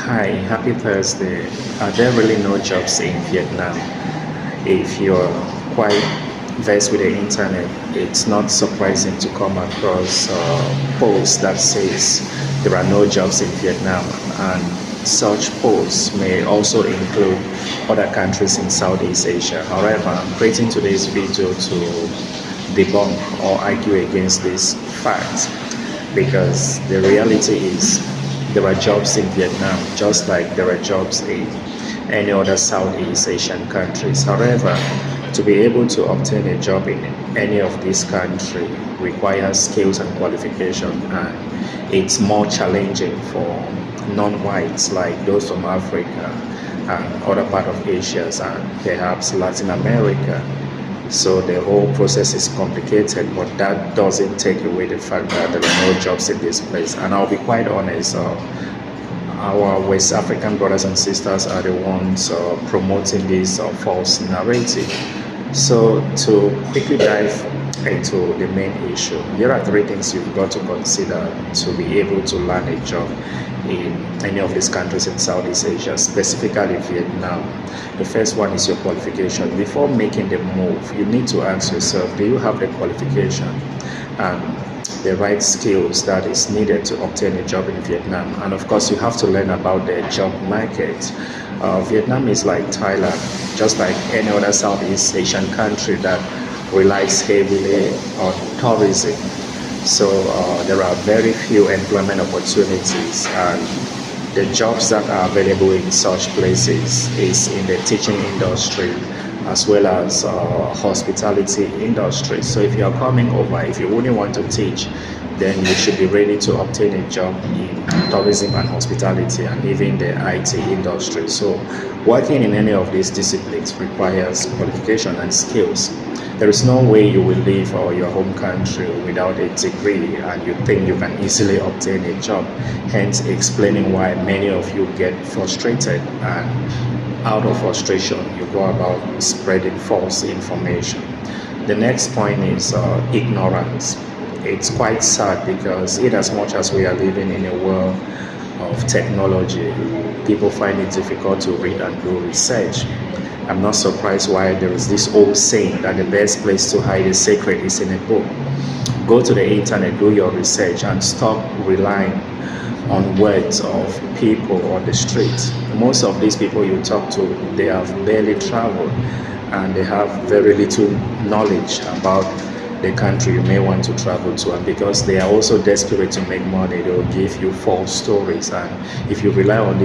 Hi, happy Thursday. Are there really no jobs in Vietnam? If you're quite versed with the internet, it's not surprising to come across posts that says there are no jobs in Vietnam, and such posts may also include other countries in Southeast Asia. However, I'm creating today's video to debunk or argue against this fact because the reality is there are jobs in Vietnam just like there are jobs in any other Southeast Asian countries. However, to be able to obtain a job in any of these countries requires skills and qualification, and it's more challenging for non-whites like those from Africa and other part of Asia and perhaps Latin America. So the whole process is complicated, but that doesn't take away the fact that there are no jobs in this place. And I'll be quite honest, our West African brothers and sisters are the ones promoting this false narrative. So to quickly dive into the main issue, here are three things you've got to consider to be able to land a job in any of these countries in Southeast Asia, specifically Vietnam. The first one is your qualification. Before making the move, you need to ask yourself, do you have the qualification and the right skills that is needed to obtain a job in Vietnam? And of course, you have to learn about the job market. Vietnam is like Thailand, just like any other Southeast Asian country that relies heavily on tourism. So there are very few employment opportunities, and the jobs that are available in such places is in the teaching industry as well as hospitality industry. So if you are coming over, if you only want to teach, then you should be ready to obtain a job in tourism and hospitality and even the IT industry. So working in any of these disciplines requires qualification and skills. There is no way you will leave your home country without a degree and you think you can easily obtain a job, hence explaining why many of you get frustrated, and out of frustration you go about spreading false information. The next point is ignorance. It's quite sad because in as much as we are living in a world of technology, people find it difficult to read and do research. I'm not surprised why there is this old saying that the best place to hide a secret is in a book. Go to the internet, do your research, and stop relying on words of people on the street. Most of these people you talk to, they have barely traveled and they have very little knowledge about the country you may want to travel to, and because they are also desperate to make money, they will give you false stories, and if you rely on